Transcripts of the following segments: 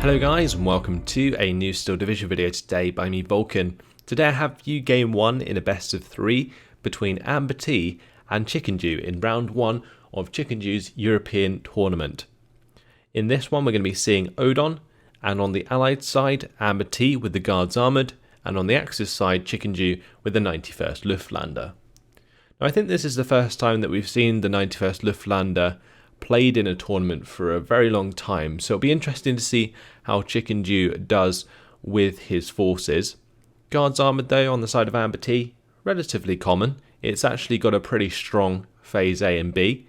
Hello guys and welcome to a new Steel Division video today by me Vulcan. Today I have you game 1 in a best of 3 between AmberT and Chickendew in round 1 of Chickendew's European tournament. In this one we're going to be seeing Odon, and on the allied side AmberT with the Guards Armoured, and on the Axis side Chickendew with the 91st Luftlander. Now I think this is the first time that we've seen the 91st Luftlander played in a tournament for a very long time, so it'll be interesting to see how Chickendew does with his forces. Guards Armoured though on the side of AmberT, relatively common. It's actually got a pretty strong phase A and B,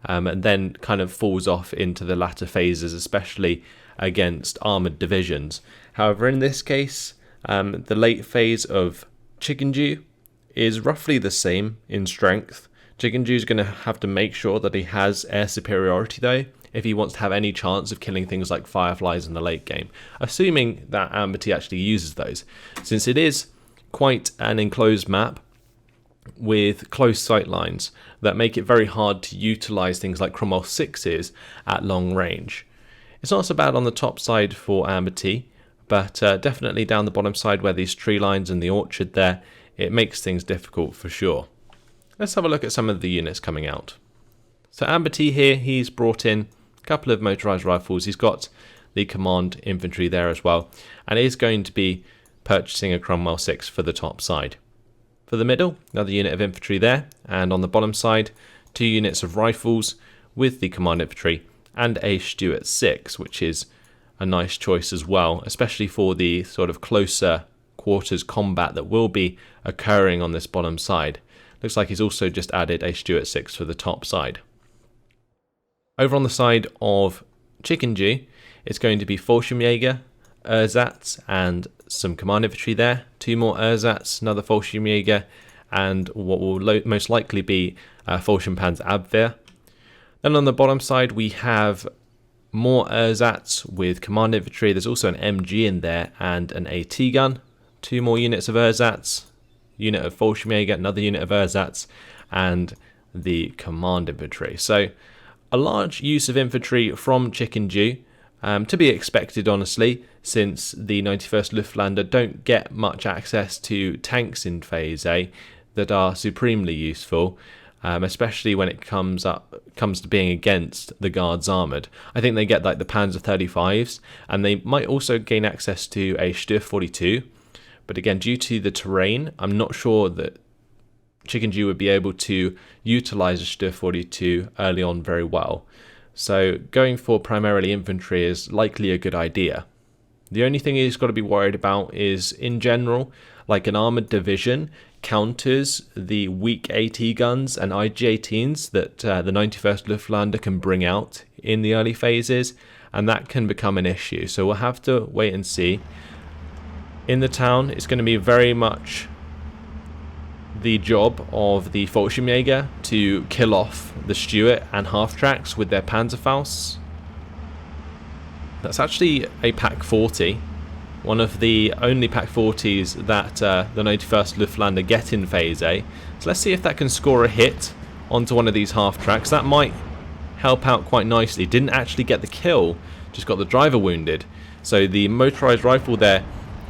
and then kind of falls off into the latter phases, especially against armoured divisions. However, in this case, the late phase of Chickendew is roughly the same in strength. Chickendew's going to have to make sure that he has air superiority though, if he wants to have any chance of killing things like fireflies in the late game, assuming that AmberT actually uses those, since it is quite an enclosed map with close sight lines that make it very hard to utilise things like Cromwell 6s at long range. It's not so bad on the top side for AmberT, but definitely down the bottom side where these tree lines and the orchard there, it makes things difficult for sure. Let's have a look at some of the units coming out. So AmberT here, he's brought in a couple of motorised rifles. He's got the command infantry there as well, and is going to be purchasing a Cromwell 6 for the top side. For the middle, another unit of infantry there, and on the bottom side, 2 units of rifles with the command infantry and a Stuart 6, which is a nice choice as well, especially for the sort of closer quarters combat that will be occurring on this bottom side. Looks like he's also just added a Stuart 6 for the top side. Over on the side of Chickendew, it's going to be Fallschirmjäger, Ersatz, and some command infantry there. 2 more Ersatz, another Fallschirmjäger, and what will most likely be Fallschirmpanzerabwehr. Then on the bottom side, we have more Ersatz with command infantry. There's also an MG in there and an AT gun. 2 more units of Ersatz. Unit of Fallschirmjäger, another unit of Ersatz, and the command infantry. So a large use of infantry from Chickendew, to be expected honestly, since the 91st Luftlander don't get much access to tanks in phase A that are supremely useful, especially when it comes to being against the Guards Armoured. I think they get like the Panzer 35s, and they might also gain access to a Stuhr 42. But again, due to the terrain, I'm not sure that Chickendew would be able to utilise a Stuhr 42 early on very well. So going for primarily infantry is likely a good idea. The only thing he's got to be worried about is, in general, like an armoured division counters the weak AT guns and IG-18s that the 91st Luftlander can bring out in the early phases, and that can become an issue. So we'll have to wait and see. In the town, it's going to be very much the job of the Fallschirmjäger to kill off the Stuart and half-tracks with their Panzerfausts. That's actually a Pak 40, one of the only Pak 40s that the 91st Luftlander get in phase A. So let's see if that can score a hit onto one of these half-tracks. That might help out quite nicely. Didn't actually get the kill, just got the driver wounded. So the motorised rifle there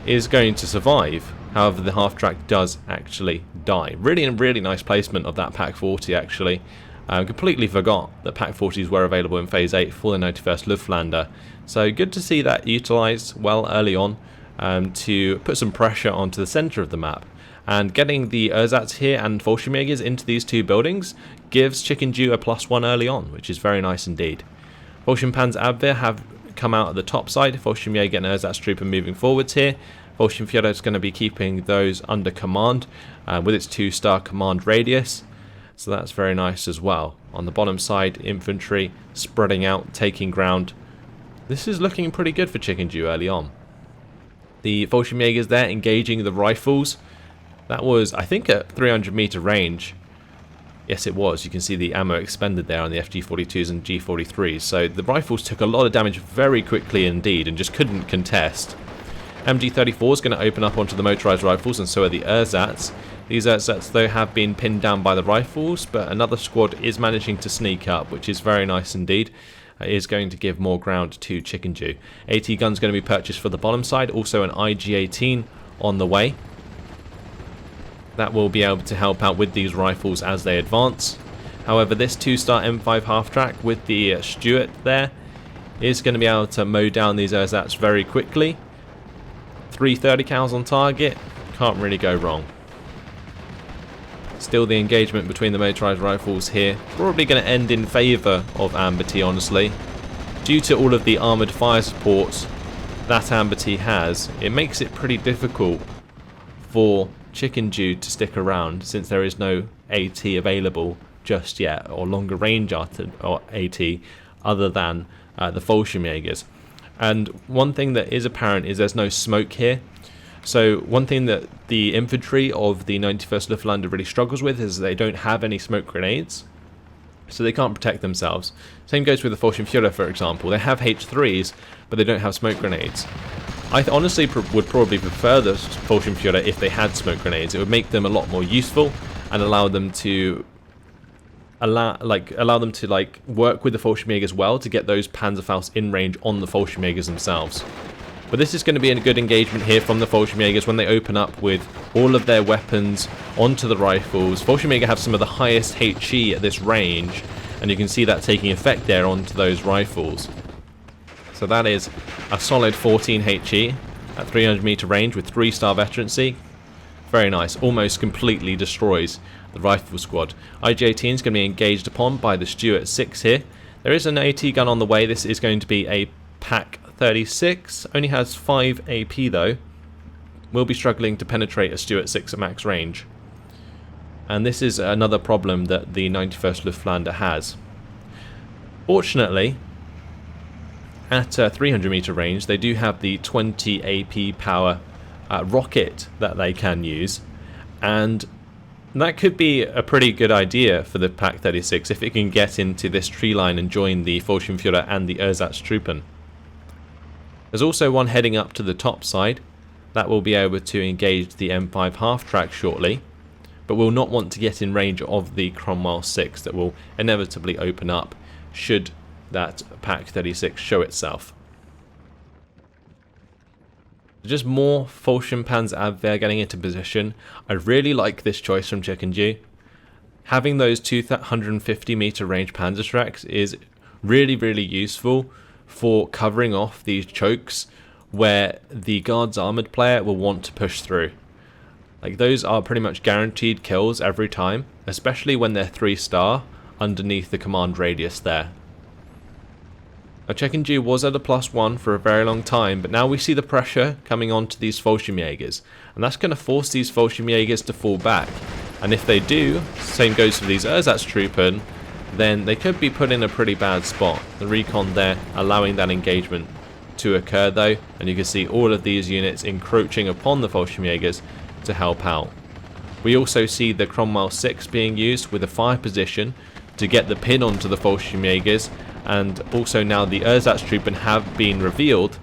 is going to survive. However, the half-track does actually die. Really nice placement of that Pak 40 actually. Completely forgot that Pak 40s were available in phase 8 for the 91st Luftlander. So good to see that utilised well early on to put some pressure onto the centre of the map. And getting the Ersatz here and Fallschirmjägers into these 2 buildings gives Chickendew a +1 early on, which is very nice indeed. Fallschirmpanzerabwehr have come out at the top side. Fallschirmjäger and Ersatz Trooper moving forwards here. Fallschirmjäger is going to be keeping those under command with its 2-star command radius, so that's very nice as well. On the bottom side, infantry spreading out, taking ground. This is looking pretty good for Chickendew early on. The Fallschirmjägers there engaging the rifles. That was, I think, at 300 meter range. Yes, it was. You can see the ammo expended there on the FG42s and G43s. So the rifles took a lot of damage very quickly indeed and just couldn't contest. MG34 is going to open up onto the motorised rifles, and so are the Ersatz. These Ersatz though have been pinned down by the rifles, but another squad is managing to sneak up, which is very nice indeed. is going to give more ground to Chickendew. AT gun's going to be purchased for the bottom side, also an IG-18 on the way. That will be able to help out with these rifles as they advance. However, this 2-star M5 half-track with the Stuart there is going to be able to mow down these ersatz very quickly. 330 cals on target, can't really go wrong. Still, the engagement between the motorized rifles here probably going to end in favour of AmberT, honestly. Due to all of the armoured fire supports that AmberT has, it makes it pretty difficult for Chickendew to stick around, since there is no AT available just yet, or longer range AT other than the Fallschirmjägers. And one thing that is apparent is there's no smoke here. So one thing that the infantry of the 91st Luftland really struggles with is they don't have any smoke grenades, so they can't protect themselves. Same goes with the Fallschirmjäger, for example. They have H3s, but they don't have smoke grenades. I honestly would probably prefer the Fallschirmjäger if they had smoke grenades. It would make them a lot more useful and allow them to work with the Fallschirmjägers well to get those Panzerfaust in range on the Fallschirmjägers themselves. But this is going to be a good engagement here from the Fallschirmjägers when they open up with all of their weapons onto the rifles. Fallschirmjäger have some of the highest HE at this range, and you can see that taking effect there onto those rifles. So that is a solid 14 HE at 300 meter range with 3-star veterancy. Very nice, almost completely destroys the rifle squad. IG-18 is going to be engaged upon by the Stuart 6 here. There is an AT gun on the way. This is going to be a Pak 36, only has 5 AP though. Will be struggling to penetrate a Stuart 6 at max range. And this is another problem that the 91st Luftland has. Fortunately, at 300 meter range, they do have the 20 AP power rocket that they can use, and that could be a pretty good idea for the Pak 36 if it can get into this tree line and join the Fallschirmjäger and the Ersatztruppen. There's also one heading up to the top side that will be able to engage the M5 half-track shortly, but will not want to get in range of the Cromwell 6 that will inevitably open up should that Pak 36 show itself. Just more Fallschirmpanzer getting into position. I really like this choice from Chickendew. Having those 250 meter range Panzerschrecks is really useful for covering off these chokes where the Guards armoured player will want to push through. Like, those are pretty much guaranteed kills every time, especially when they're 3-star underneath the command radius there. Now, Chickendew was at a +1 for a very long time, but now we see the pressure coming on to these Fallschirmjägers, and that's going to force these Fallschirmjägers to fall back. And if they do, same goes for these Ersatztruppen, then they could be put in a pretty bad spot. The recon there allowing that engagement to occur though, and you can see all of these units encroaching upon the Fallschirmjägers to help out. We also see the Cromwell 6 being used with a fire position to get the pin onto the Fallschirmjägers, and also now the Ersatztruppen have been revealed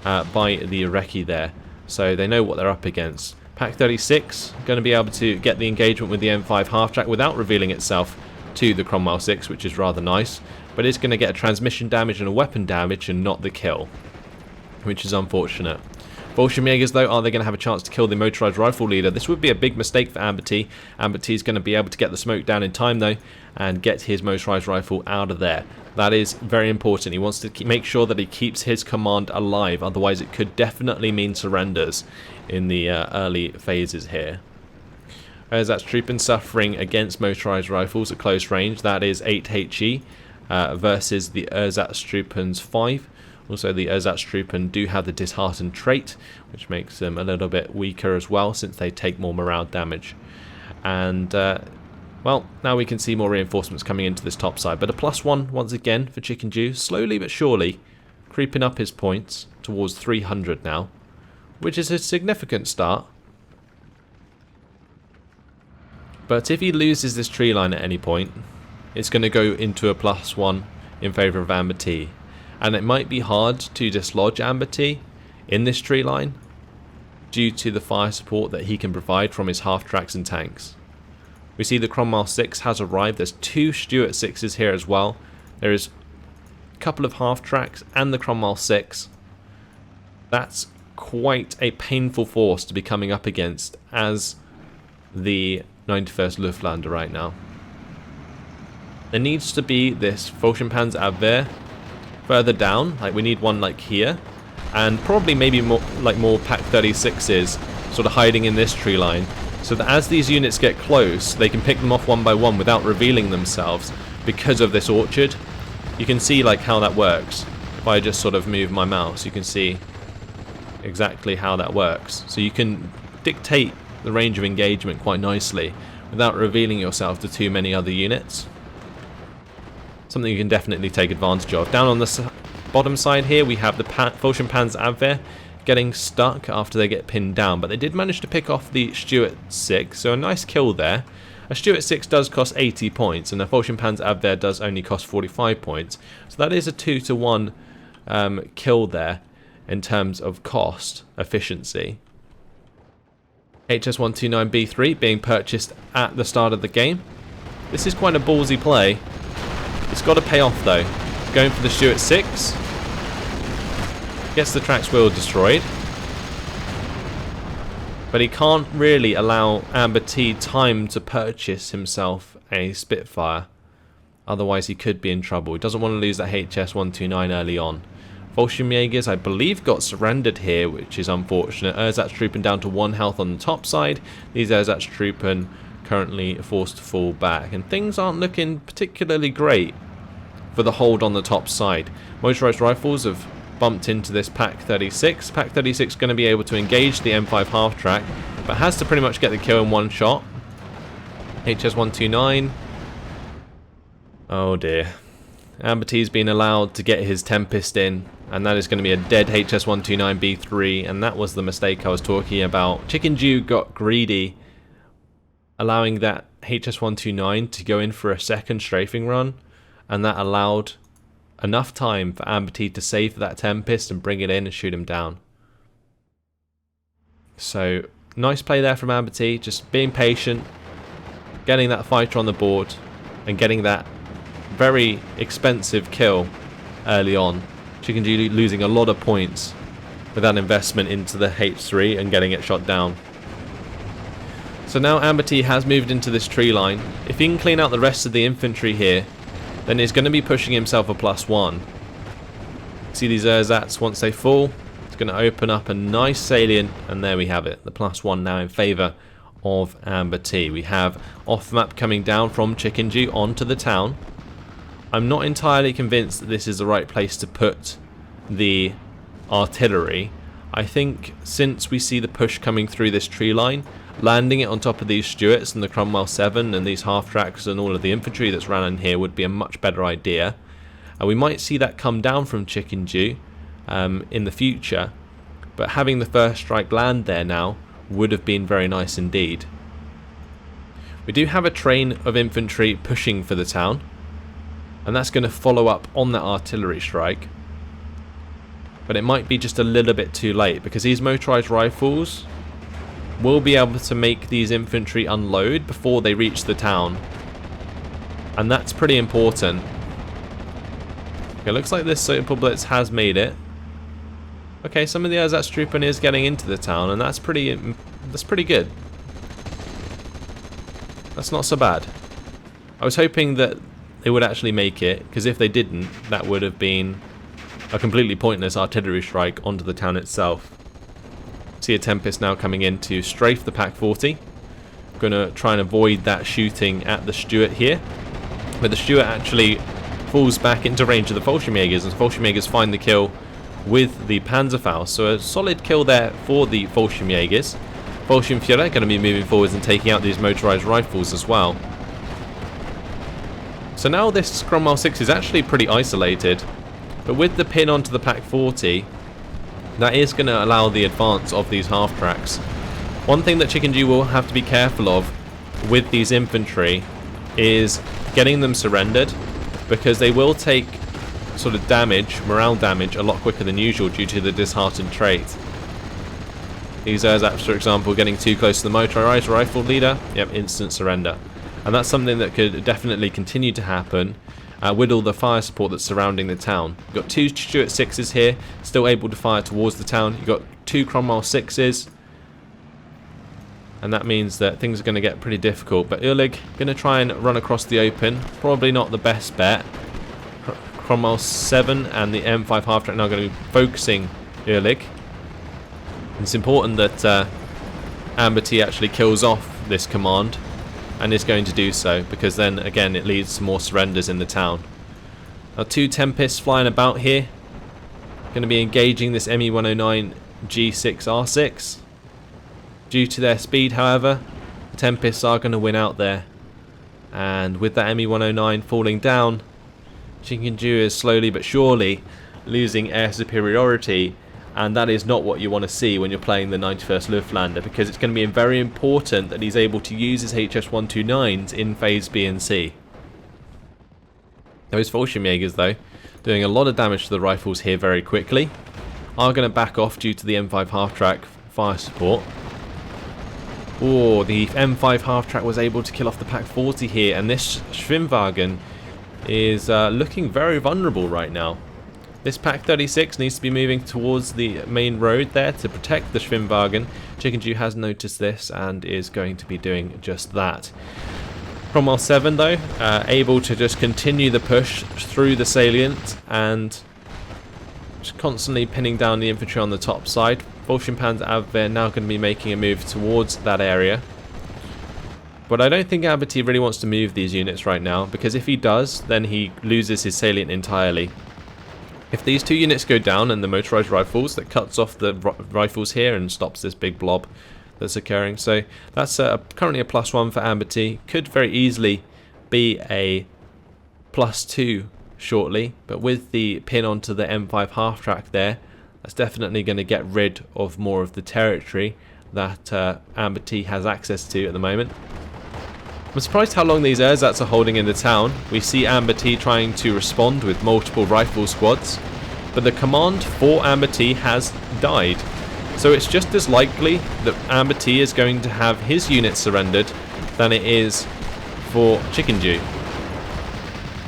by the Recce there, so they know what they're up against. Pak 36 going to be able to get the engagement with the M5 half-track without revealing itself to the Cromwell 6, which is rather nice, but it's going to get a transmission damage and a weapon damage and not the kill, which is unfortunate. Fallschirmjägers though, are they going to have a chance to kill the motorized rifle leader? This would be a big mistake for AmberT. AmberT is going to be able to get the smoke down in time though and get his motorized rifle out of there. That is very important. He wants to make sure that he keeps his command alive, otherwise it could definitely mean surrenders in the early phases here. Ersatztruppen suffering against motorized rifles at close range. That is 8 HE versus the Ersatztruppen's 5. Also, the Ersatztruppen do have the disheartened trait, which makes them a little bit weaker as well, since they take more morale damage. And, well, now we can see more reinforcements coming into this top side. But a +1 once again for Chickendew, slowly but surely creeping up his points towards 300 now, which is a significant start. But if he loses this tree line at any point, it's going to go into a +1 in favour of AmberT. And it might be hard to dislodge AmberT in this tree line due to the fire support that he can provide from his half-tracks and tanks. We see the Cromwell 6 has arrived. There's 2 Stuart 6s here as well. There is couple of half tracks and the Cromwell 6. That's quite a painful force to be coming up against as the 91st Luftlandr right now. There needs to be this Fallschirmpanzerabwehr further down, like we need one like here, and probably maybe more Pack 36s sort of hiding in this tree line, so that as these units get close they can pick them off one by one without revealing themselves because of this orchard. You can see like how that works. If I just sort of move my mouse, you can see exactly how that works. So you can dictate the range of engagement quite nicely without revealing yourself to too many other units. Something you can definitely take advantage of. Down on the bottom side here we have the Fallschirmpanzerabwehr getting stuck after they get pinned down, but they did manage to pick off the Stuart 6, so a nice kill there. A Stuart 6 does cost 80 points and the Fallschirmpanzerabwehr does only cost 45 points, so that is a 2-to-1 kill there in terms of cost efficiency. HS129B3 being purchased at the start of the game. This is quite a ballsy play. It's got to pay off though. Going for the Stuart 6. Gets the track's wheel destroyed. But he can't really allow AmberT time to purchase himself a Spitfire. Otherwise he could be in trouble. He doesn't want to lose that HS129 early on. Fallschirmjägers, I believe, got surrendered here, which is unfortunate. Ersatztruppen down to 1 health on the top side. These Ersatztruppen currently forced to fall back, and things aren't looking particularly great for the hold on the top side. Motorized rifles have bumped into this Pack 36. Pack 36 going to be able to engage the M5 half track, but has to pretty much get the kill in one shot. HS129. Oh dear. AmberT's been allowed to get his Tempest in, and that is going to be a dead HS129B3, and that was the mistake I was talking about. Chickendew got greedy, allowing that HS129 to go in for a second strafing run, and that allowed enough time for AmberT to save that Tempest and bring it in and shoot him down. So, nice play there from AmberT, just being patient, getting that fighter on the board, and getting that very expensive kill early on. Chickendew losing a lot of points with that investment into the H3 and getting it shot down. So now AmberT has moved into this tree line. If he can clean out the rest of the infantry here, then he's going to be pushing himself a +1. See these Ersatz, once they fall, it's going to open up a nice salient, and there we have it. The +1 now in favour of AmberT. We have off-map coming down from Chickendew onto the town. I'm not entirely convinced that this is the right place to put the artillery. I think since we see the push coming through this tree line, landing it on top of these Stuarts and the Cromwell 7 and these half tracks and all of the infantry that's ran in here would be a much better idea. And we might see that come down from Chickendew in the future, but having the first strike land there now would have been very nice indeed. We do have a train of infantry pushing for the town, and that's going to follow up on that artillery strike. But it might be just a little bit too late, because these motorized rifles will be able to make these infantry unload before they reach the town. And that's pretty important. Okay, looks like this Super Blitz has made it. Okay, some of the Ersatztruppen is getting into the town, and that's pretty good. That's not so bad. I was hoping that they would actually make it, because if they didn't, that would have been a completely pointless artillery strike onto the town itself. See a Tempest now coming in to strafe the Pack 40. Going to try and avoid that shooting at the Stuart here. But the Stuart actually falls back into range of the Fallschirmjägers, and Fallschirmjägers find the kill with the Panzerfaust. So a solid kill there for the Fallschirmjägers. Fallschirmführer going to be moving forwards and taking out these motorized rifles as well. So now this Cromwell 6 is actually pretty isolated, but with the pin onto the Pack 40, that is going to allow the advance of these half tracks. One thing that Chickendew will have to be careful of with these infantry is getting them surrendered, because they will take sort of damage, morale damage, a lot quicker than usual due to the disheartened trait. These Ersatz, for example, getting too close to the motorized rifle leader, yep, instant surrender. And that's something that could definitely continue to happen with all the fire support that's surrounding the town. You've got 2 Stuart 6s here, still able to fire towards the town. You've got 2 Cromwell 6s. And that means that things are going to get pretty difficult. But Ulig going to try and run across the open. Probably not the best bet. Cromwell 7 and the M5 half-track now going to be focusing Ulig. It's important that AmberT actually kills off this command. And is going to do so. Because then, again, it leads to more surrenders in the town. Now 2 Tempests flying about here. Going to be engaging this ME109 G6R6. Due to their speed, however, the Tempests are going to win out there. And with that ME109 falling down, Chickendew is slowly but surely losing air superiority, and that is not what you want to see when you're playing the 91st Luftlander, because it's going to be very important that he's able to use his HS-129s in Phase B and C. Those Fallschirmjägers, though, doing a lot of damage to the rifles here very quickly, are going to back off due to the M5 half-track fire support. Oh, the M5 half-track was able to kill off the Pak 40 here, and this Schwimmwagen is looking very vulnerable right now. This Pak 36 needs to be moving towards the main road there to protect the Schwimmwagen. Chickendew has noticed this and is going to be doing just that. Cromwell 7 though, able to just continue the push through the salient and just constantly pinning down the infantry on the top side. Volksschimpanzer Abwehr now going to be making a move towards that area. But I don't think AmberT really wants to move these units right now, because if he does, then he loses his salient entirely. If these 2 units go down and the motorized rifles, that cuts off the rifles here and stops this big blob that's occurring. So that's currently a +1 for AmberT. Could very easily be a +2 shortly, but with the pin onto the M5 half-track there, that's definitely going to get rid of more of the territory that AmberT has access to at the moment. I'm surprised how long these ersatz are holding in the town. We see AmberT trying to respond with multiple rifle squads, but the command for AmberT has died. So it's just as likely that AmberT is going to have his units surrendered than it is for Chickendew.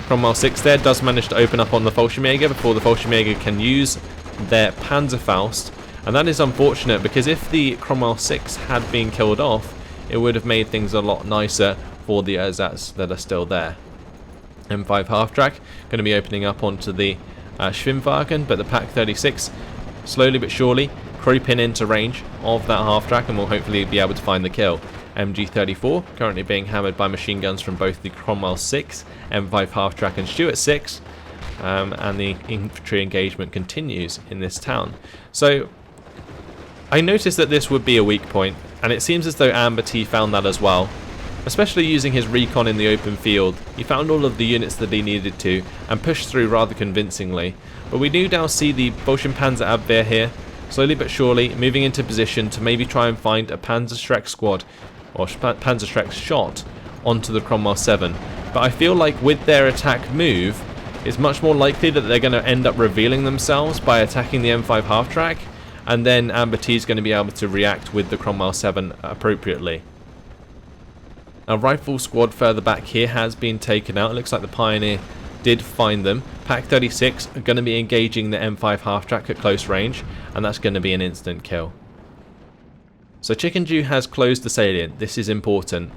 Cromwell 6 there does manage to open up on the Fallschirmjäger before the Fallschirmjäger can use their Panzerfaust, and that is unfortunate, because if the Cromwell 6 had been killed off, it would have made things a lot nicer for the ersatz that are still there. M5 half-track going to be opening up onto the Schwimmwagen, but the Pak 36 slowly but surely creeping into range of that half-track and will hopefully be able to find the kill. MG34 currently being hammered by machine guns from both the Cromwell 6, M5 half-track and Stuart 6, and the infantry engagement continues in this town. So I noticed that this would be a weak point, and it seems as though AmberT found that as well. Especially using his recon in the open field, he found all of the units that he needed to and pushed through rather convincingly. But we do now see the Volksschimpanzer Abwehr here, slowly but surely moving into position to maybe try and find a Panzerschreck squad or Panzerschreck shot onto the Cromwell 7. But I feel like with their attack move, it's much more likely that they're going to end up revealing themselves by attacking the M5 half-track, and then AmberT is going to be able to react with the Cromwell 7 appropriately. Now, rifle squad further back here has been taken out. It looks like the Pioneer did find them. Pak 36 are going to be engaging the M5 half-track at close range, and that's going to be an instant kill. So Chickendew has closed the salient. This is important.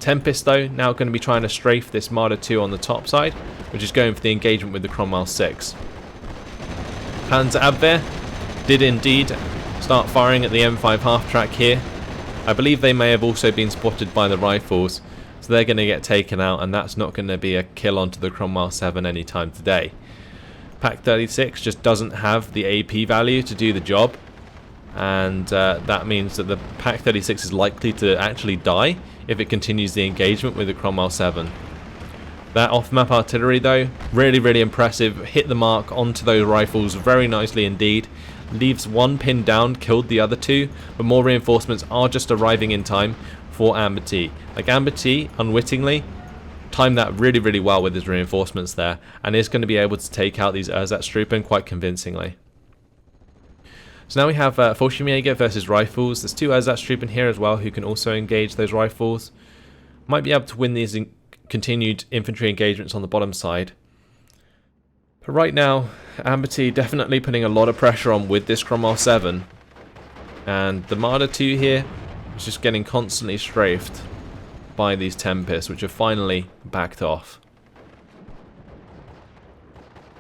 Tempest, though, now going to be trying to strafe this Marder 2 on the top side, which is going for the engagement with the Cromwell 6. Panzer Abwehr did indeed start firing at the M5 half-track here. I believe they may have also been spotted by the rifles, so they're going to get taken out, and that's not going to be a kill onto the Cromwell 7 anytime today. Pak 36 just doesn't have the AP value to do the job, and that means that the Pak 36 is likely to actually die if it continues the engagement with the Cromwell 7. That off-map artillery, though, really impressive. Hit the mark onto those rifles very nicely indeed. Leaves one pinned down, killed the other 2, but more reinforcements are just arriving in time for AmberT. Like, AmberT, unwittingly, timed that really well with his reinforcements there, and is going to be able to take out these Ersatztruppen quite convincingly. So now we have Fallschirmjäger versus rifles. There's 2 Ersatztruppen here as well who can also engage those rifles. Might be able to win these continued infantry engagements on the bottom side. But right now, AmberT definitely putting a lot of pressure on with this Cromwell 7. And the Marder 2 here is just getting constantly strafed by these Tempests, which have finally backed off.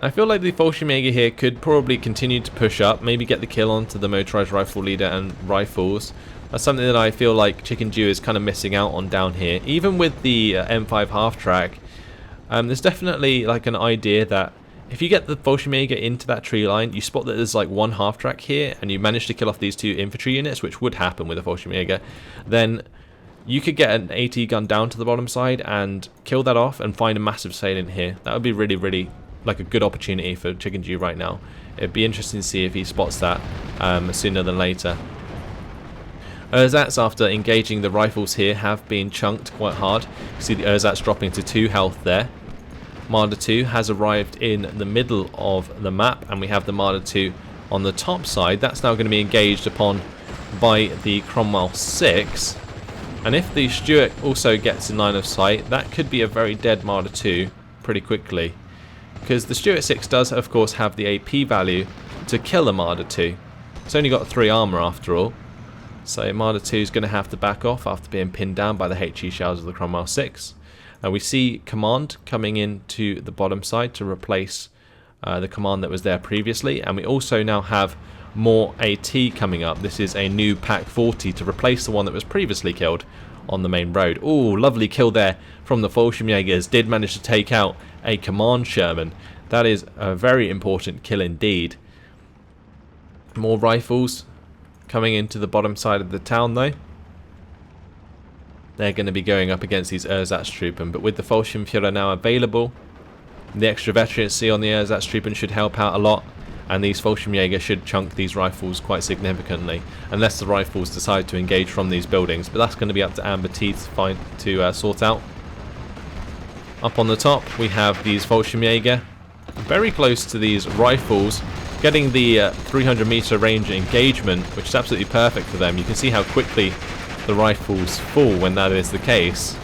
I feel like the Fallschirmjäger here could probably continue to push up, maybe get the kill onto the motorized rifle leader and rifles. That's something that I feel like Chickendew is kind of missing out on down here. Even with the M5 half-track, there's definitely like an idea that if you get the Fallschirmjäger into that tree line, you spot that there's like one half-track here, and you manage to kill off these 2 infantry units, which would happen with a Fallschirmjäger, then you could get an AT gun down to the bottom side and kill that off and find a massive salient here. That would be really, really like a good opportunity for Chickendew right now. It'd be interesting to see if he spots that sooner than later. Ersatz, after engaging the rifles here, have been chunked quite hard. You see the Ersatz dropping to 2 health there. Marder 2 has arrived in the middle of the map, and we have the Marder 2 on the top side. That's now going to be engaged upon by the Cromwell 6. And if the Stuart also gets in line of sight, that could be a very dead Marder 2 pretty quickly. Because the Stuart 6 does, of course, have the AP value to kill a Marder 2. It's only got 3 armor after all. So Marder 2 is going to have to back off after being pinned down by the HE shells of the Cromwell 6. We see command coming into the bottom side to replace the command that was there previously. And we also now have more AT coming up. This is a new Pack 40 to replace the one that was previously killed on the main road. Ooh, lovely kill there from the Fallschirmjägers. Did manage to take out a command Sherman. That is a very important kill indeed. More rifles coming into the bottom side of the town though. They're going to be going up against these Ersatztruppen, but with the Fallschirmführer now available, the extra veterancy on the Ersatztruppen should help out a lot, and these Fallschirmjäger should chunk these rifles quite significantly, unless the rifles decide to engage from these buildings, but that's going to be up to AmberT to sort out. Up on the top we have these Fallschirmjäger, very close to these rifles, getting the 300 meter range engagement, which is absolutely perfect for them. You can see how quickly the rifles fall when that is the case.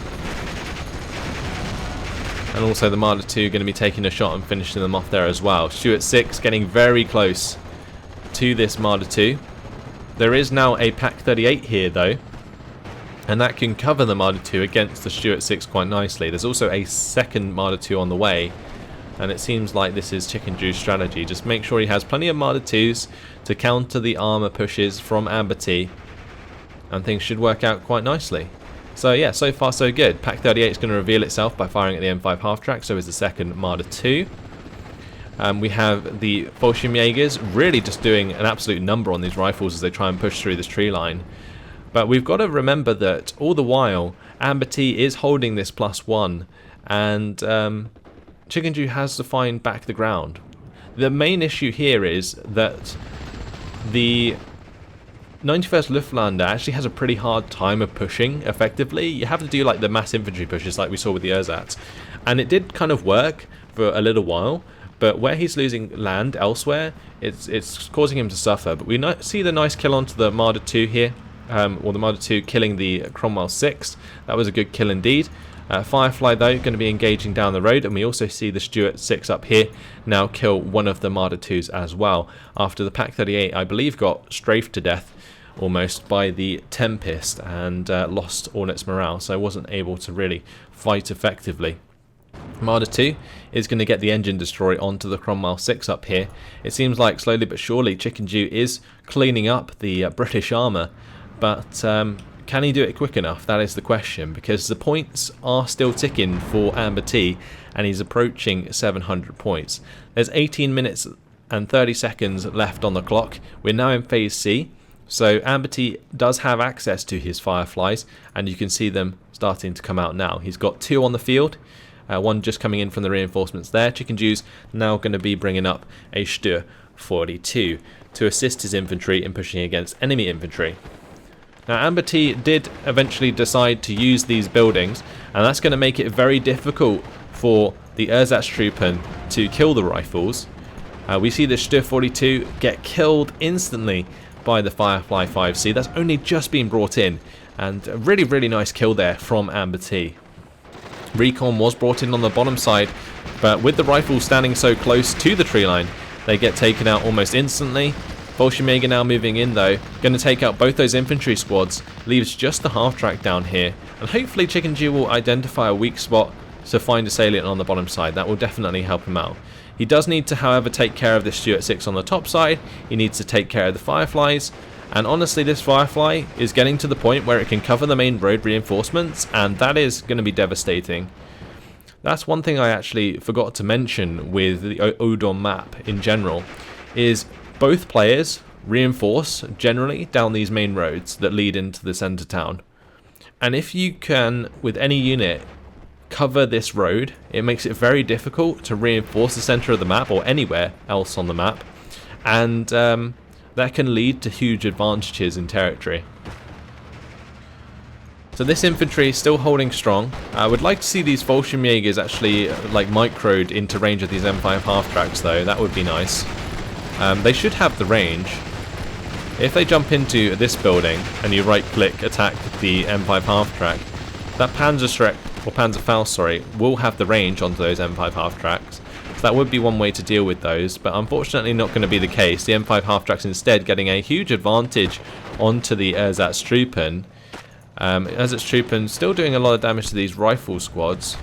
And also the Marder 2 going to be taking a shot and finishing them off there as well. Stuart 6 getting very close to this Marder 2. There is now a Pack 38 here though, and that can cover the Marder 2 against the Stuart 6 quite nicely. There's also a second Marder 2 on the way, and it seems like this is Chickendew's strategy. Just make sure he has plenty of Marder 2s to counter the armor pushes from AmberT, and things should work out quite nicely. So yeah, so far so good. Pack 38 is going to reveal itself by firing at the M5 half-track, so is the second Marder 2. We have the Fallschirmjägers really just doing an absolute number on these rifles as they try and push through this tree line. But we've got to remember that all the while, AmberT is holding this +1, and Chickendew has to find back the ground. The main issue here is that the 91st Luftlander actually has a pretty hard time of pushing effectively. You have to do like the mass infantry pushes like we saw with the Ersatz, and it did kind of work for a little while, but where he's losing land elsewhere, it's causing him to suffer. But we see the nice kill onto the Marder 2 here, or the Marder 2 killing the Cromwell 6. That was a good kill indeed. Firefly though going to be engaging down the road, and we also see the Stuart 6 up here now kill one of the Marder 2s as well, after the Pack 38 I believe got strafed to death almost by the Tempest and lost all its morale, so wasn't able to really fight effectively. Marder 2 is going to get the engine destroyer onto the Cromwell 6 up here. It seems like slowly but surely Chickendew is cleaning up the British armour, but can he do it quick enough? That is the question, because the points are still ticking for AmberT, and he's approaching 700 points. There's 18 minutes and 30 seconds left on the clock. We're now in Phase C, so AmberT does have access to his Fireflies, and you can see them starting to come out now. He's got 2 on the field, one just coming in from the reinforcements there. Chickendew's now going to be bringing up a Stuart 42 to assist his infantry in pushing against enemy infantry. Now AmberT did eventually decide to use these buildings, and that's going to make it very difficult for the Ersatztruppen to kill the rifles. We see the Stuart 42 get killed instantly by the Firefly 5C. That's only just been brought in, and a really nice kill there from AmberT. Recon was brought in on the bottom side, but with the rifles standing so close to the tree line, they get taken out almost instantly. VulcanhDGaming now moving in though, going to take out both those infantry squads, leaves just the half-track down here, and hopefully Chickendew will identify a weak spot to find a salient on the bottom side. That will definitely help him out. He does need to, however, take care of this Stuart 6 on the top side. He needs to take care of the Fireflies, and honestly this Firefly is getting to the point where it can cover the main road reinforcements, and that is going to be devastating. That's one thing I actually forgot to mention with the Odon map in general, is both players reinforce generally down these main roads that lead into the centre town. And if you can, with any unit, cover this road, it makes it very difficult to reinforce the centre of the map or anywhere else on the map. And that can lead to huge advantages in territory. So this infantry is still holding strong. I would like to see these VulcanHDGers actually like microed into range of these M5 half-tracks though. That would be nice. They should have the range. If they jump into this building and you right-click attack the M5 half-track, that Panzerfaust, will have the range onto those M5 half-tracks. So that would be one way to deal with those, but unfortunately not going to be the case. The M5 half-tracks instead getting a huge advantage onto the Erzatstruppen. Erzatstruppen still doing a lot of damage to these rifle squads.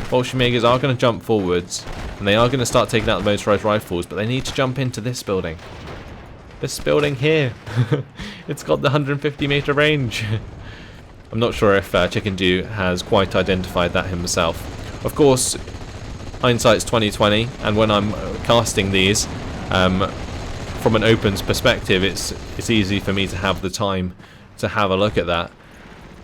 VulcanHDGers are going to jump forwards, and they are going to start taking out the motorized rifles, but they need to jump into this building. This building here. It's got the 150 meter range. I'm not sure if Chickendew has quite identified that himself. Of course, hindsight's 20/20, and when I'm casting these from an opens perspective, it's easy for me to have the time to have a look at that.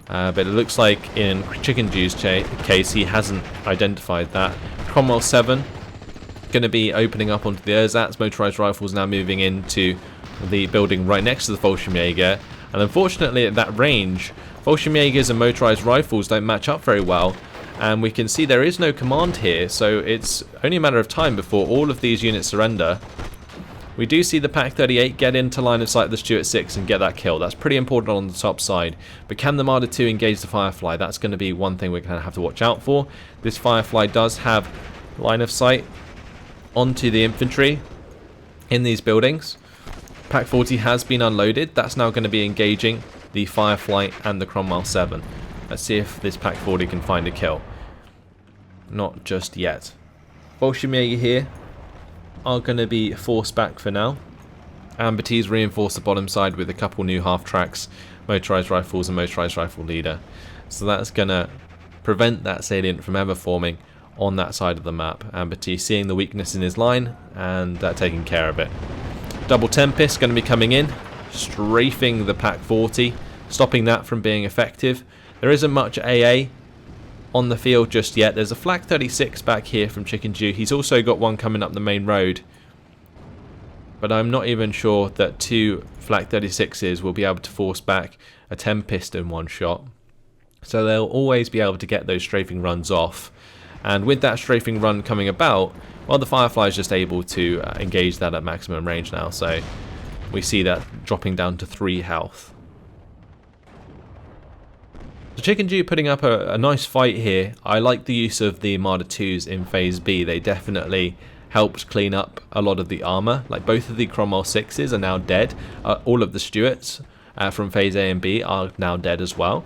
But it looks like in Chickendew's case, he hasn't identified that. Cromwell 7 going to be opening up onto the Erzatz. Motorized rifles now moving into the building right next to the VulcanHDGer. And unfortunately at that range, VulcanHDGers and motorized rifles don't match up very well. And we can see there is no command here, so it's only a matter of time before all of these units surrender. We do see the Pak 38 get into line of sight of the Stuart 6 and get that kill. That's pretty important on the top side. But can the Marder 2 engage the Firefly? That's going to be one thing we're going to have to watch out for. This Firefly does have line of sight onto the infantry in these buildings. Pak 40 has been unloaded. That's now going to be engaging the Firefly and the Cromwell 7. Let's see if this Pak 40 can find a kill. Not just yet. VulcanHDGer here are going to be forced back for now. AmberT's reinforced the bottom side with a couple new half-tracks, motorized rifles and motorized rifle leader. So that's going to prevent that salient from ever forming on that side of the map. AmberT seeing the weakness in his line and taking care of it. Double Tempest going to be coming in, strafing the Pak 40, stopping that from being effective. There isn't much AA on the field just yet. There's a Flak 36 back here from Chickendew. He's also got one coming up the main road. But I'm not even sure that two Flak 36s will be able to force back a Tempest in one shot. So they'll always be able to get those strafing runs off. And with that strafing run coming about, well, the Firefly is just able to engage that at maximum range now. So we see that dropping down to 3 health. So Chickendew putting up a nice fight here. I like the use of the Marder 2s in Phase B. They definitely helped clean up a lot of the armour. Like both of the Cromwell 6s are now dead. All of the Stuarts from Phase A and B are now dead as well.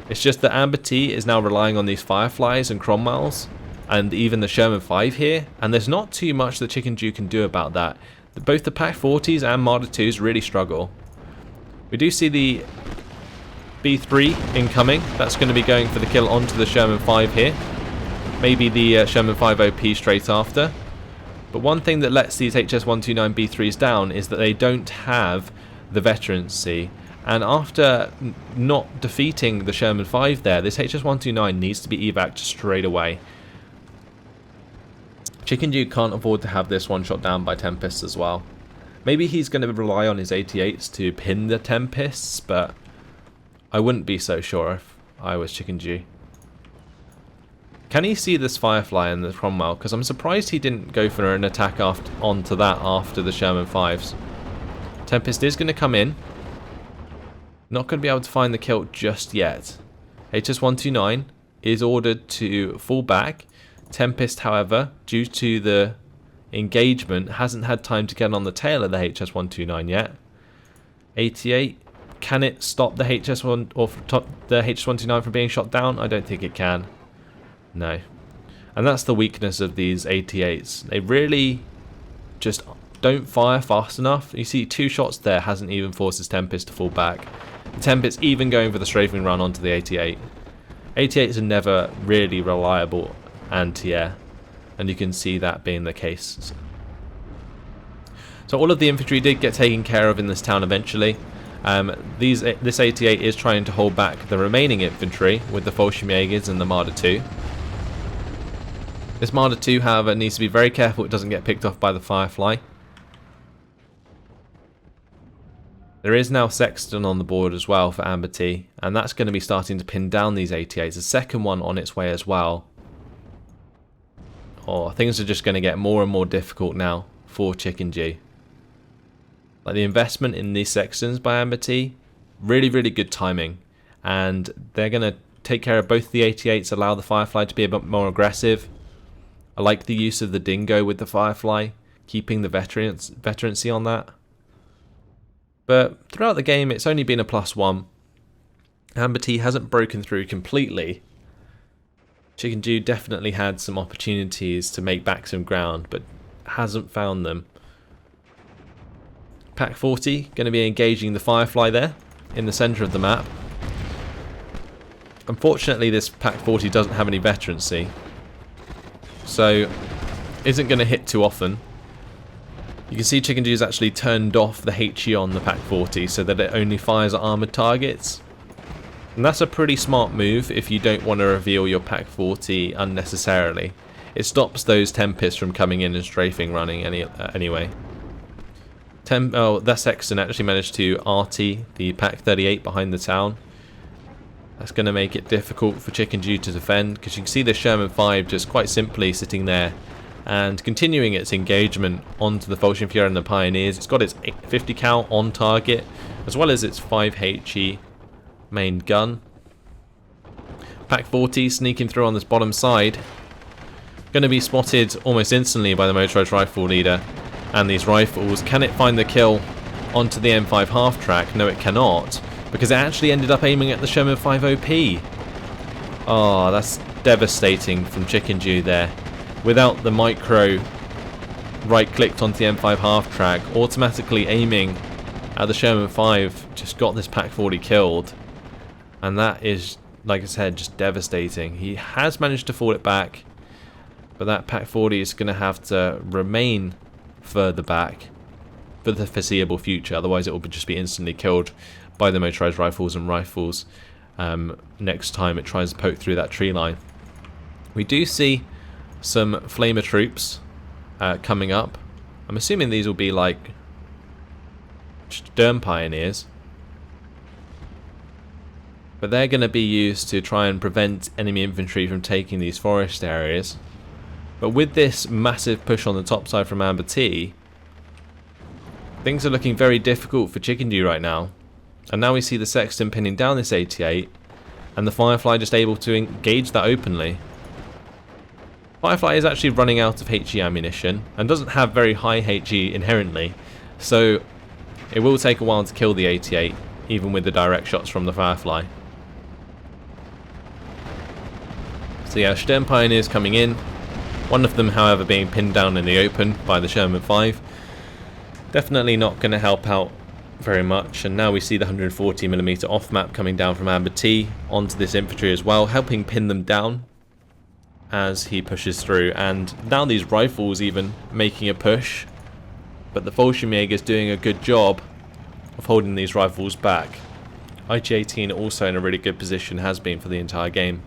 It's just that AmberT is now relying on these Fireflies and Cromwells and even the Sherman 5 here. And there's not too much that Chickendew can do about that. Both the Pak 40s and Marder 2s really struggle. We do see the B3 incoming. That's going to be going for the kill onto the Sherman 5 here. Maybe the Sherman 5 OP straight after. But one thing that lets these HS129 B3s down is that they don't have the veterancy. And after not defeating the Sherman 5 there, this HS129 needs to be evac'd straight away. Chickendew can't afford to have this one shot down by Tempests as well. Maybe he's going to rely on his 88s to pin the Tempests, but I wouldn't be so sure if I was Chickendew. Can he see this Firefly and the Cromwell? Because I'm surprised he didn't go for an attack onto that after the Sherman 5s. Tempest is going to come in. Not going to be able to find the kill just yet. HS129 is ordered to fall back. Tempest, however, due to the engagement, hasn't had time to get on the tail of the HS-129 yet. 88, can it stop the HS-1 or the HS-129 from being shot down? I don't think it can. No. And that's the weakness of these 88s. They really just don't fire fast enough. You see 2 shots there hasn't even forced his Tempest to fall back. The Tempest even going for the strafing run onto the 88. 88s are never really reliable anti-air, and you can see that being the case. So all of the infantry did get taken care of in this town eventually. This 88 is trying to hold back the remaining infantry with the Fallschirmjägers and the Marder 2. This Marder 2, however, needs to be very careful it doesn't get picked off by the Firefly. There is now Sexton on the board as well for AmberT, and that's going to be starting to pin down these 88s. A second one on its way as well. Oh, things are just going to get more and more difficult now for Chickendew. Like the investment in these Sextons by AmberT, really, really good timing. And they're going to take care of both the 88s, allow the Firefly to be a bit more aggressive. I like the use of the Dingo with the Firefly, keeping the veterancy on that. But throughout the game, it's only been a +1. AmberT hasn't broken through completely. Chickendew definitely had some opportunities to make back some ground, but hasn't found them. Pack 40 going to be engaging the Firefly there in the centre of the map. Unfortunately, this Pack 40 doesn't have any veterancy, so isn't going to hit too often. You can see Chickendew's actually turned off the HE on the Pack 40 so that it only fires at armoured targets. And that's a pretty smart move if you don't want to reveal your Pack 40 unnecessarily. It stops those Tempests from coming in and strafing running anyway. That Sexton actually managed to RT the Pack 38 behind the town. That's going to make it difficult for Chickendew to defend, because you can see the Sherman 5 just quite simply sitting there and continuing its engagement onto the Fallschirmjäger and the Pioneers. It's got its 50 cal on target, as well as its 5 HE main gun. Pack 40 sneaking through on this bottom side. Going to be spotted almost instantly by the motorised rifle leader and these rifles. Can it find the kill onto the M5 half track? No, it cannot, because it actually ended up aiming at the Sherman 5 OP. Oh, that's devastating from Chickendew there. Without the micro right-clicked onto the M5 half track, automatically aiming at the Sherman 5 just got this Pack 40 killed. And that is, like I said, just devastating. He has managed to fall it back, but that Pack 40 is going to have to remain further back for the foreseeable future. Otherwise, it will just be instantly killed by the motorised rifles and rifles next time it tries to poke through that tree line. We do see some flamer troops coming up. I'm assuming these will be like Sturm Pioneers, but they're going to be used to try and prevent enemy infantry from taking these forest areas. But with this massive push on the top side from AmberT, things are looking very difficult for Chickendew right now. And now we see the Sexton pinning down this 88, and the Firefly just able to engage that openly. Firefly is actually running out of HE ammunition and doesn't have very high HE inherently, so it will take a while to kill the 88, even with the direct shots from the Firefly. So yeah, Sturm Pioneers coming in. One of them, however, being pinned down in the open by the Sherman 5. Definitely not going to help out very much. And now we see the 140mm off map coming down from AmberT onto this infantry as well, helping pin them down as he pushes through. And now these rifles even making a push, but the Fallschirmjäger is doing a good job of holding these rifles back. IG-18 also in a really good position, has been for the entire game.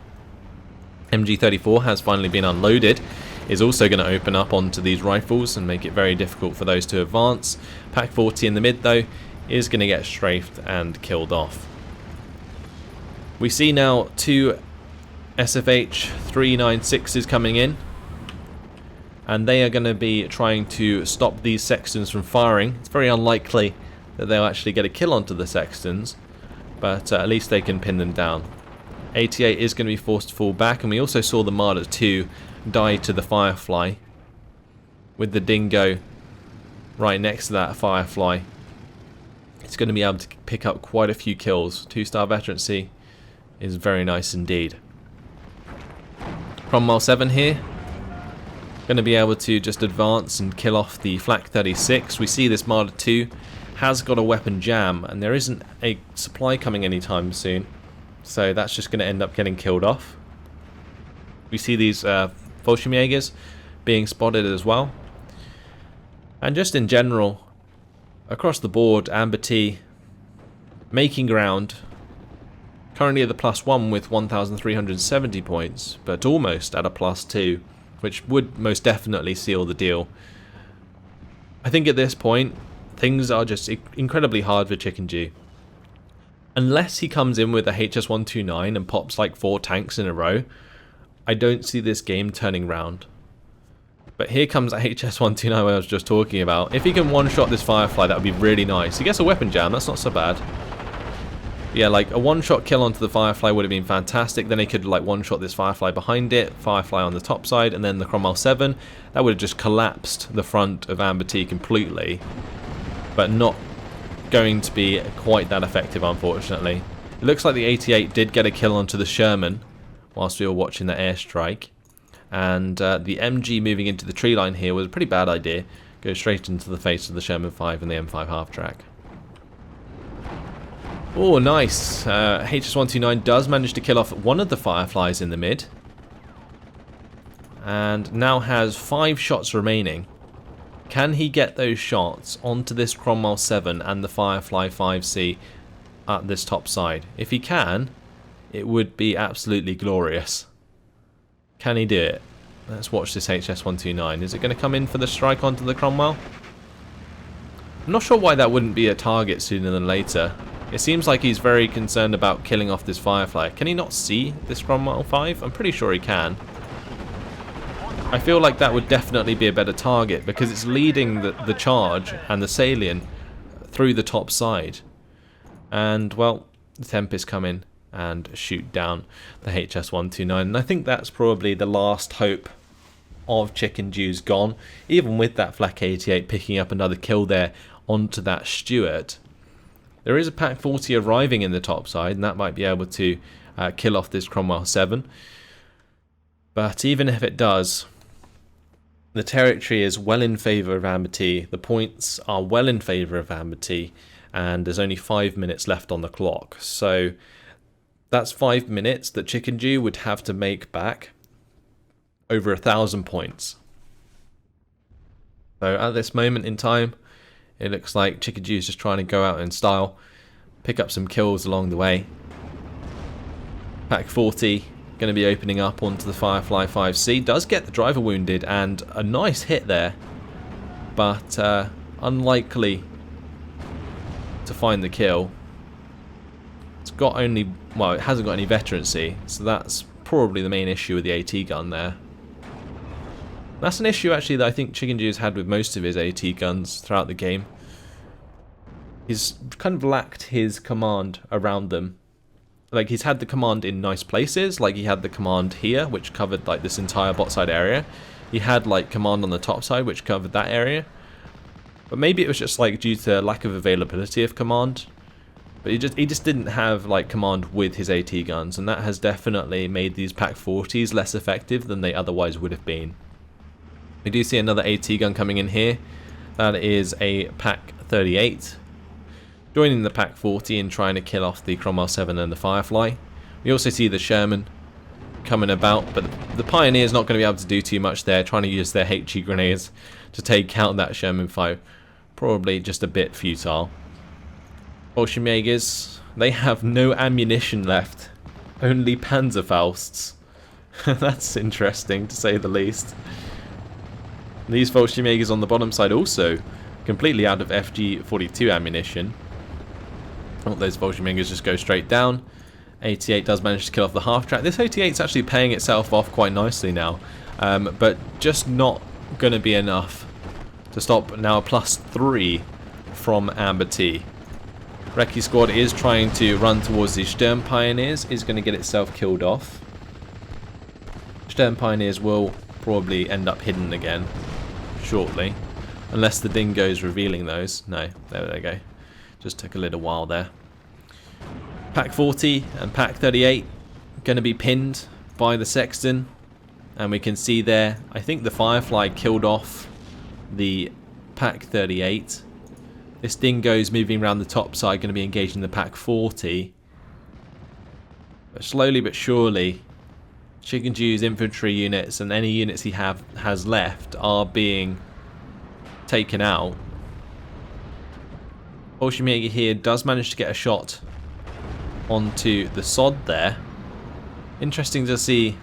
MG34 has finally been unloaded, is also going to open up onto these rifles and make it very difficult for those to advance. Pack 40 in the mid though is going to get strafed and killed off. We see now 2 SFH 396s coming in, and they are going to be trying to stop these Sextons from firing. It's very unlikely that they'll actually get a kill onto the Sextons, but at least they can pin them down. 88 is going to be forced to fall back, and we also saw the Marder 2 die to the Firefly, with the Dingo right next to that Firefly. It's going to be able to pick up quite a few kills. 2-star veterancy is very nice indeed. Cromwell 7 here, going to be able to just advance and kill off the Flak 36. We see this Marder 2 has got a weapon jam, and there isn't a supply coming anytime soon. So that's just going to end up getting killed off. We see these Fallschirmjägers being spotted as well. And just in general, across the board, AmberT making ground. Currently at the +1 with 1,370 points, but almost at a +2, which would most definitely seal the deal. I think at this point, things are just incredibly hard for Chickendew. Unless he comes in with a HS-129 and pops like 4 tanks in a row, I don't see this game turning round. But here comes a HS-129 I was just talking about. If he can one-shot this Firefly, that would be really nice. He gets a weapon jam, that's not so bad. Yeah, like a one-shot kill onto the Firefly would have been fantastic. Then he could like one-shot this Firefly behind it, Firefly on the top side, and then the Cromwell 7. That would have just collapsed the front of AmberT completely. But not going to be quite that effective, unfortunately. It looks like the 88 did get a kill onto the Sherman whilst we were watching the airstrike, and the MG moving into the tree line here was a pretty bad idea. Go straight into the face of the Sherman 5 and the M5 half-track. Oh, nice. HS-129 does manage to kill off one of the Fireflies in the mid, and now has 5 shots remaining. Can he get those shots onto this Cromwell 7 and the Firefly 5C at this top side? If he can, it would be absolutely glorious. Can he do it? Let's watch this HS-129. Is it going to come in for the strike onto the Cromwell? I'm not sure why that wouldn't be a target sooner than later. It seems like he's very concerned about killing off this Firefly. Can he not see this Cromwell 5? I'm pretty sure he can. I feel like that would definitely be a better target because it's leading the charge and the salient through the top side. And, well, the Tempest come in and shoot down the HS-129. And I think that's probably the last hope of Chickendew's gone. Even with that Flak 88 picking up another kill there onto that Stuart. There is a Pack 40 arriving in the top side, and that might be able to kill off this Cromwell 7. But even if it does, the territory is well in favour of AmberT, the points are well in favour of AmberT, and there's only 5 minutes left on the clock. So that's 5 minutes that Chickendew would have to make back over 1,000 points. So at this moment in time, it looks like Chickendew is just trying to go out in style, pick up some kills along the way. Pack 40 going to be opening up onto the Firefly 5C. Does get the driver wounded, and a nice hit there, but unlikely to find the kill. It's got only, well, it hasn't got any veterancy, so that's probably the main issue with the AT gun there. That's an issue actually that I think Chickendew's had with most of his AT guns throughout the game. He's kind of lacked his command around them. Like, he's had the command in nice places, like he had the command here, which covered like this entire bot side area. He had like command on the top side, which covered that area. But maybe it was just like due to lack of availability of command. But he just didn't have like command with his AT guns, and that has definitely made these Pack 40s less effective than they otherwise would have been. We do see another AT gun coming in here. That is a Pack 38. Joining the Pack 40 and trying to kill off the Cromwell 7 and the Firefly. We also see the Sherman coming about, but the Pioneer's not going to be able to do too much there, trying to use their HE grenades to take out that Sherman 5. Probably just a bit futile. Fallschirmjägers, they have no ammunition left. Only Panzerfausts. That's interesting, to say the least. These Fallschirmjägers on the bottom side also completely out of FG42 ammunition. Oh, those Fallschirmjägers just go straight down. 88 does manage to kill off the half-track. This 88 is actually paying itself off quite nicely now, but just not going to be enough to stop now a +3 from AmberT. Recce squad is trying to run towards these Sturm Pioneers, is going to get itself killed off. Sturm Pioneers will probably end up hidden again shortly, unless the dingo's revealing those. No, there they go. Just took a little while there. Pack 40 and Pack 38 going to be pinned by the Sexton, and we can see there, I think the Firefly killed off the Pack 38. This dingo's moving around the top side, going to be engaging the Pack 40. But slowly but surely, Chickendew's infantry units and any units he has left are being taken out. Bolshevik here does manage to get a shot onto the sod there. Interesting to see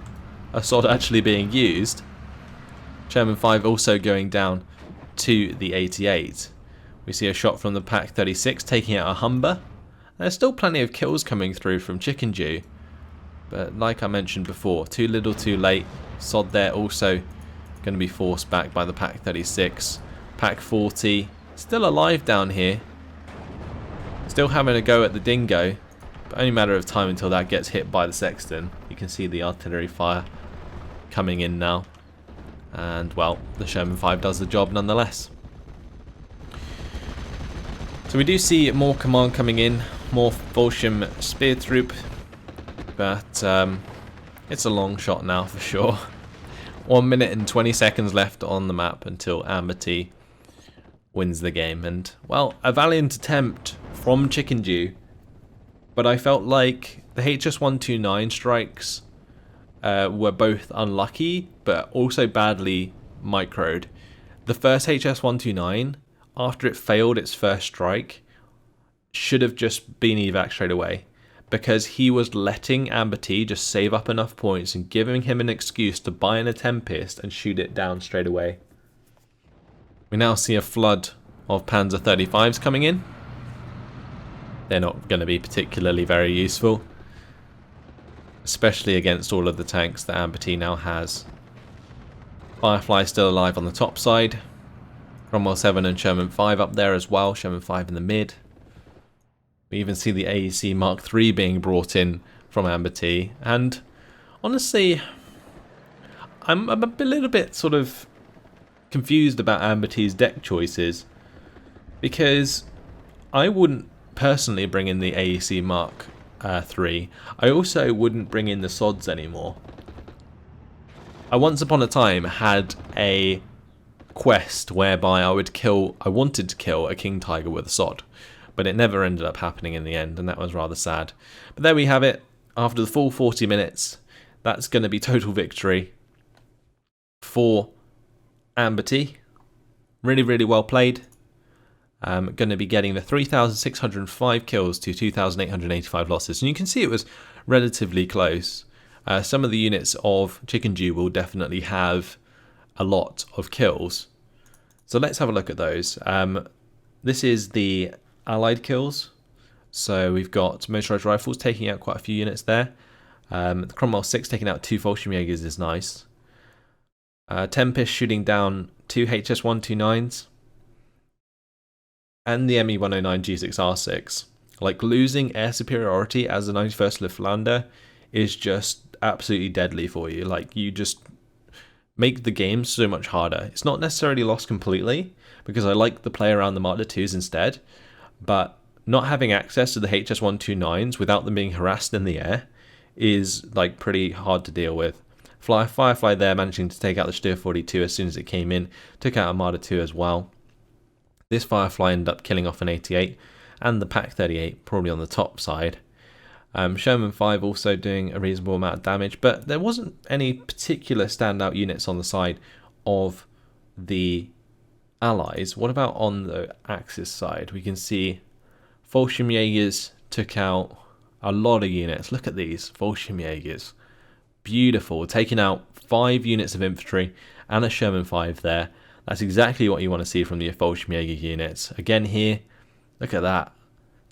a sod actually being used. Sherman 5 also going down to the 88. We see a shot from the Pack 36 taking out a Humber. There's still plenty of kills coming through from Chickendew, but like I mentioned before, too little too late. Sod there also going to be forced back by the Pack 36. Pack 40 still alive down here, still having a go at the dingo, but only a matter of time until that gets hit by the Sexton. You can see the artillery fire coming in now, and well, the Sherman 5 does the job nonetheless. So we do see more command coming in, more Volsham spear troop, but it's a long shot now for sure. 1 minute and 20 seconds left on the map until AmberT wins the game, and well, a valiant attempt from Chickendew, but I felt like the HS-129 strikes were both unlucky but also badly microed. The first HS-129, after it failed its first strike, should have just been evac straight away, because he was letting AmberT just save up enough points and giving him an excuse to buy in a Tempest and shoot it down straight away. We now see a flood of Panzer 35s coming in. They're not going to be particularly very useful, especially against all of the tanks that AmberT now has. Firefly still alive on the top side. Cromwell 7 and Sherman 5 up there as well. Sherman 5 in the mid. We even see the AEC Mark III being brought in from AmberT. And honestly, I'm a little bit sort of confused about AmberT's deck choices, because I wouldn't personally bring in the AEC Mark III. I also wouldn't bring in the sods anymore. I once upon a time had a quest whereby I wanted to kill a King Tiger with a sod, but it never ended up happening in the end, and that was rather sad. But there we have it. After the full 40 minutes, that's going to be total victory for AmberT. Really, really well played. Going to be getting the 3,605 kills to 2,885 losses, and you can see it was relatively close. Some of the units of Chickendew will definitely have a lot of kills, so let's have a look at those. This is the allied kills, so we've got motorized rifles taking out quite a few units there. The Cromwell 6 taking out 2 Volkswagens is nice. Tempest shooting down 2 HS-129s. And the ME-109 G6R6. Like, losing air superiority as the 91st Lifflander is just absolutely deadly for you. Like, you just make the game so much harder. It's not necessarily lost completely, because I like the play around the Mark IIs instead, but not having access to the HS-129s without them being harassed in the air is like pretty hard to deal with. Firefly there managing to take out the Stier 42 as soon as it came in, took out Armada 2 as well. This Firefly ended up killing off an 88 and the Pack 38 probably on the top side. Sherman 5 also doing a reasonable amount of damage, but there wasn't any particular standout units on the side of the Allies. What about on the Axis side? We can see Volkswagens took out a lot of units. Look at these Volkswagens. Beautiful. Taking out 5 units of infantry and a Sherman 5 there. That's exactly what you want to see from the Volkswagen units. Again here, look at that.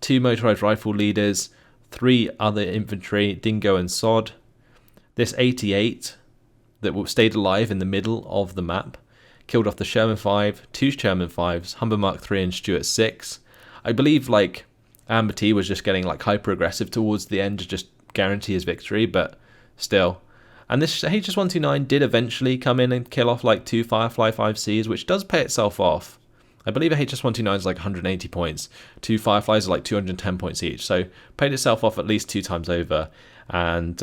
2 motorized rifle leaders, 3 other infantry, Dingo and Sod. This 88 that stayed alive in the middle of the map killed off the Sherman 5, 2 Sherman 5s, Humber Mark III and Stuart 6. I believe like AmberT was just getting like hyper aggressive towards the end to just guarantee his victory, but still. And this HS129 did eventually come in and kill off like 2 Firefly 5Cs, which does pay itself off. I believe a HS129 is like 180 points. 2 Fireflies are like 210 points each, so paid itself off at least 2 times over, and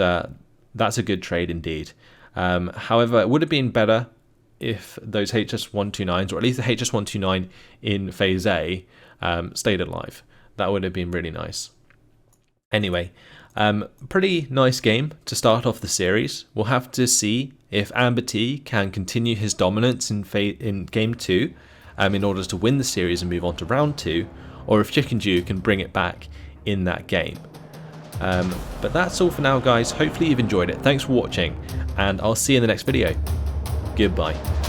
that's a good trade indeed. However, it would have been better if those HS129s, or at least the HS129 in Phase A, stayed alive. That would have been really nice. Anyway, pretty nice game to start off the series. We'll have to see if AmberT can continue his dominance in Game 2 in order to win the series and move on to Round 2, or if Chickendew can bring it back in that game. But that's all for now, guys. Hopefully you've enjoyed it. Thanks for watching, and I'll see you in the next video. Goodbye.